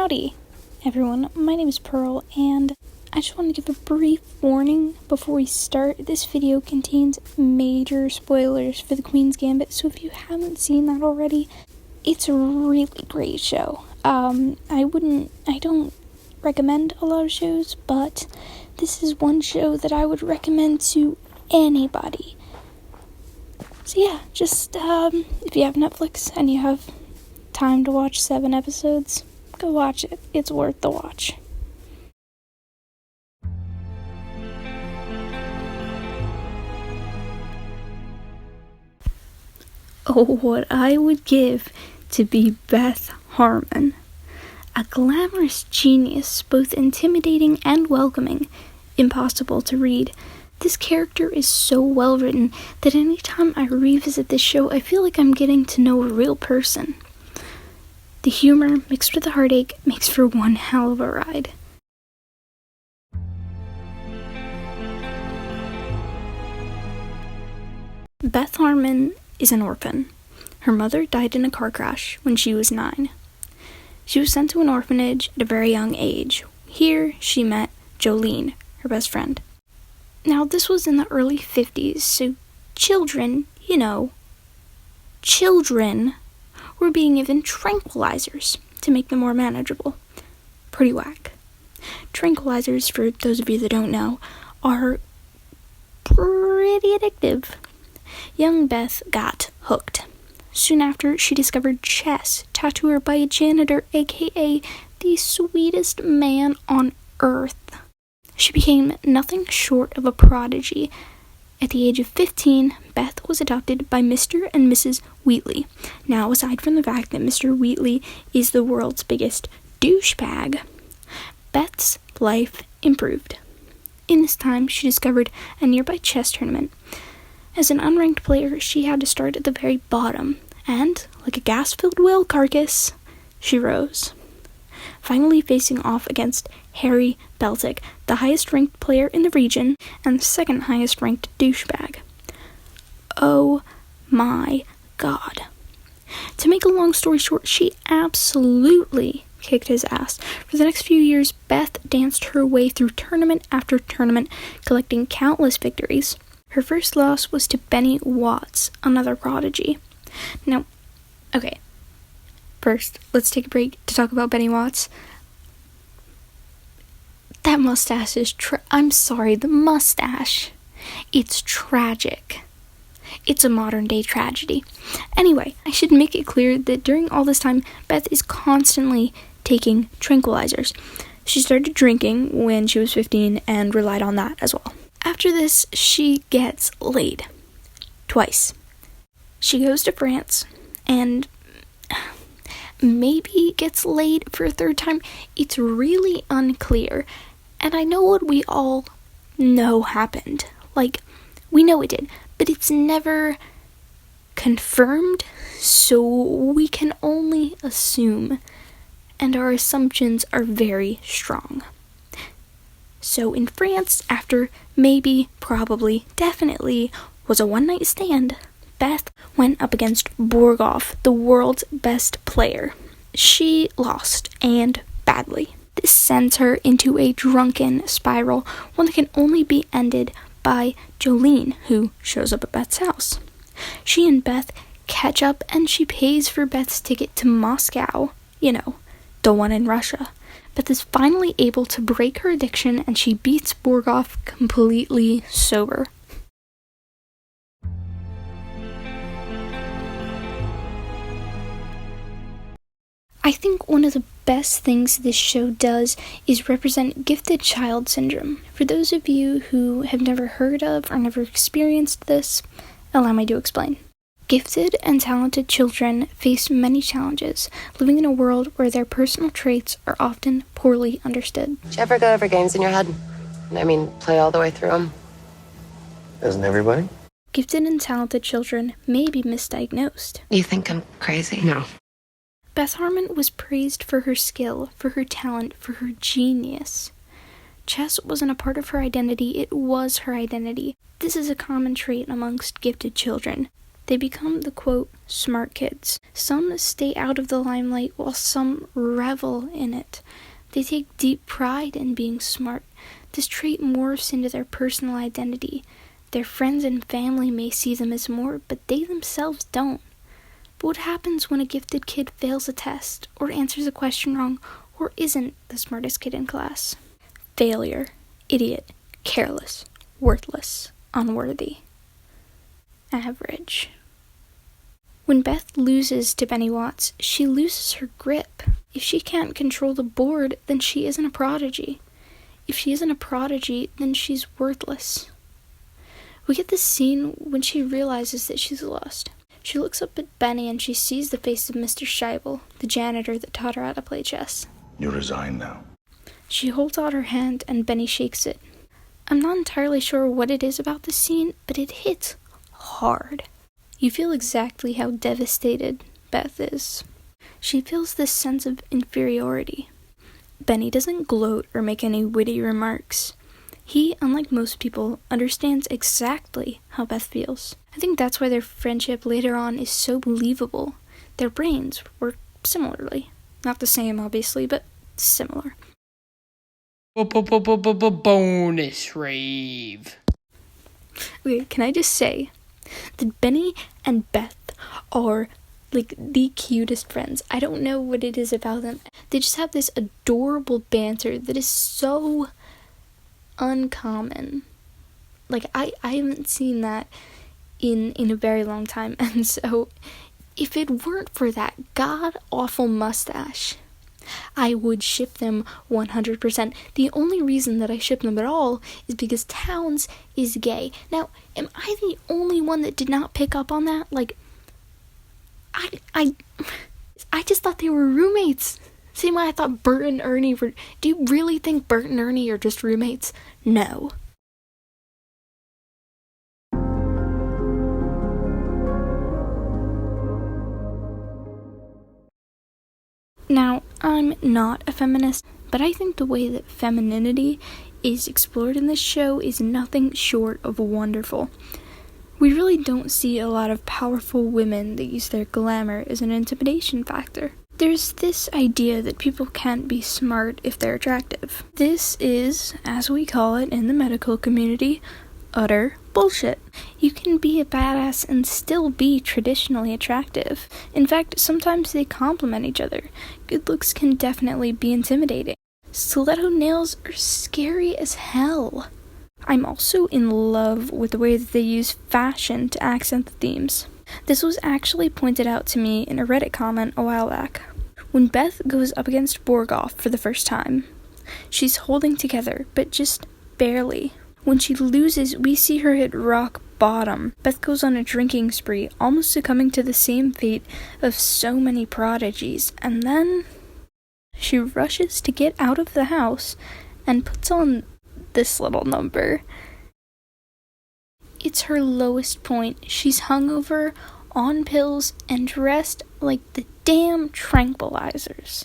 Howdy, everyone. My name is Pearl, and I just want to give a brief warning before we start. This video contains major spoilers for the Queen's Gambit, so if you haven't seen that already, it's a really great show. I don't recommend a lot of shows, but this is one show that I would recommend to anybody. So yeah, just, if you have Netflix and you have time to watch 7 episodes, go watch it. It's worth the watch. Oh, what I would give to be Beth Harmon. A glamorous genius, both intimidating and welcoming, impossible to read. This character is so well written that anytime I revisit this show, I feel like I'm getting to know a real person. The humor, mixed with the heartache, makes for one hell of a ride. Beth Harmon is an orphan. Her mother died in a car crash when she was 9. She was sent to an orphanage at a very young age. Here, she met Jolene, her best friend. Now, this was in the early 50s, so children were being given tranquilizers to make them more manageable. Pretty whack. Tranquilizers, for those of you that don't know, are pretty addictive. Young Beth got hooked. Soon after, she discovered chess, taught to her by a janitor, aka the sweetest man on earth. She became nothing short of a prodigy. At the age of 15, Beth was adopted by Mr. and Mrs. Wheatley. Now, aside from the fact that Mr. Wheatley is the world's biggest douchebag, Beth's life improved. In this time, she discovered a nearby chess tournament. As an unranked player, she had to start at the very bottom, and, like a gas-filled whale carcass, she rose. Finally facing off against Harry Beltic, the highest-ranked player in the region, and the second highest-ranked douchebag. Oh my god. To make a long story short, she absolutely kicked his ass. For the next few years, Beth danced her way through tournament after tournament, collecting countless victories. Her first loss was to Benny Watts, another prodigy. Now, okay. First, let's take a break to talk about Benny Watts. That mustache is the mustache. It's tragic. It's a modern-day tragedy. Anyway, I should make it clear that during all this time, Beth is constantly taking tranquilizers. She started drinking when she was 15 and relied on that as well. After this, she gets laid. Twice. She goes to France and maybe gets laid for a third time. It's really unclear. And I know what we all know happened. Like, we know it did. But it's never confirmed, so we can only assume. And our assumptions are very strong. So in France, after maybe, probably, definitely was a one-night stand, Beth went up against Borgoff, the world's best player. She lost, and badly. This sends her into a drunken spiral, one that can only be ended by Jolene, who shows up at Beth's house. She and Beth catch up, and she pays for Beth's ticket to Moscow. The one in Russia. Beth is finally able to break her addiction, and she beats Borgoff completely sober. I think one of the best things this show does is represent gifted child syndrome. For those of you who have never heard of or never experienced this, allow me to explain. Gifted and talented children face many challenges, living in a world where their personal traits are often poorly understood. Did you ever go over games in your head? I mean, play all the way through them? Doesn't everybody? Gifted and talented children may be misdiagnosed. You think I'm crazy? No. Beth Harmon was praised for her skill, for her talent, for her genius. Chess wasn't a part of her identity, it was her identity. This is a common trait amongst gifted children. They become the, quote, smart kids. Some stay out of the limelight while some revel in it. They take deep pride in being smart. This trait morphs into their personal identity. Their friends and family may see them as more, but they themselves don't. But what happens when a gifted kid fails a test, or answers a question wrong, or isn't the smartest kid in class? Failure. Idiot. Careless. Worthless. Unworthy. Average. When Beth loses to Benny Watts, she loses her grip. If she can't control the board, then she isn't a prodigy. If she isn't a prodigy, then she's worthless. We get this scene when she realizes that she's lost. She looks up at Benny and she sees the face of Mr. Scheibel, the janitor that taught her how to play chess. You resign now. She holds out her hand and Benny shakes it. I'm not entirely sure what it is about this scene, but it hits hard. You feel exactly how devastated Beth is. She feels this sense of inferiority. Benny doesn't gloat or make any witty remarks. He, unlike most people, understands exactly how Beth feels. I think that's why their friendship later on is so believable. Their brains work similarly. Not the same, obviously, but similar. Bonus rave. Okay, can I just say that Benny and Beth are like the cutest friends. I don't know what it is about them. They just have this adorable banter that is so uncommon. Like I haven't seen that in a very long time, and so if it weren't for that god awful mustache, I would ship them 100%. The only reason that I ship them at all is because Towns is gay. Now, am I the only one that did not pick up on that? Like, I just thought they were roommates. Same way I thought Bert and Ernie were... Do you really think Bert and Ernie are just roommates? No. Now, I'm not a feminist, but I think the way that femininity is explored in this show is nothing short of wonderful. We really don't see a lot of powerful women that use their glamour as an intimidation factor. There's this idea that people can't be smart if they're attractive. This is, as we call it in the medical community, utter bullshit. You can be a badass and still be traditionally attractive. In fact, sometimes they complement each other. Good looks can definitely be intimidating. Stiletto nails are scary as hell. I'm also in love with the way that they use fashion to accent the themes. This was actually pointed out to me in a Reddit comment a while back. When Beth goes up against Borgoff for the first time, she's holding together, but just barely. When she loses, we see her hit rock bottom. Beth goes on a drinking spree, almost succumbing to the same fate of so many prodigies, and then she rushes to get out of the house and puts on this little number. It's her lowest point. She's hungover, on pills, and dressed like the damn tranquilizers.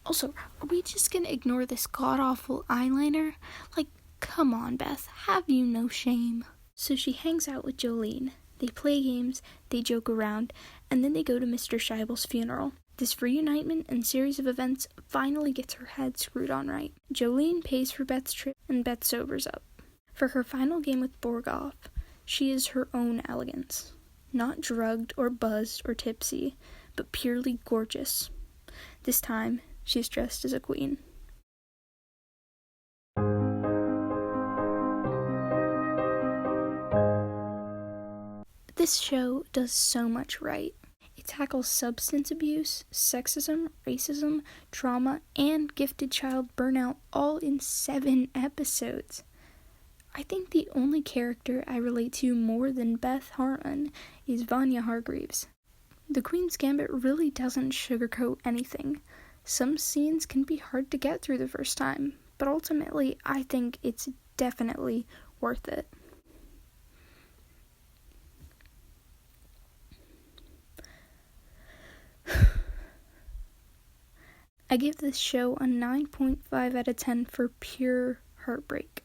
Also, are we just gonna ignore this god-awful eyeliner? Like, come on, Beth, have you no shame? So she hangs out with Jolene. They play games, they joke around, and then they go to Mr. Scheibel's funeral. This reunitement and series of events finally gets her head screwed on right. Jolene pays for Beth's trip, and Beth sobers up. For her final game with Borgoff, she is her own elegance. Not drugged or buzzed or tipsy, but purely gorgeous. This time, she's dressed as a queen. This show does so much right. It tackles substance abuse, sexism, racism, trauma, and gifted child burnout all in 7 episodes. I think the only character I relate to more than Beth Harmon is Vanya Hargreaves. The Queen's Gambit really doesn't sugarcoat anything. Some scenes can be hard to get through the first time, but ultimately I think it's definitely worth it. I give this show a 9.5 out of 10 for pure heartbreak.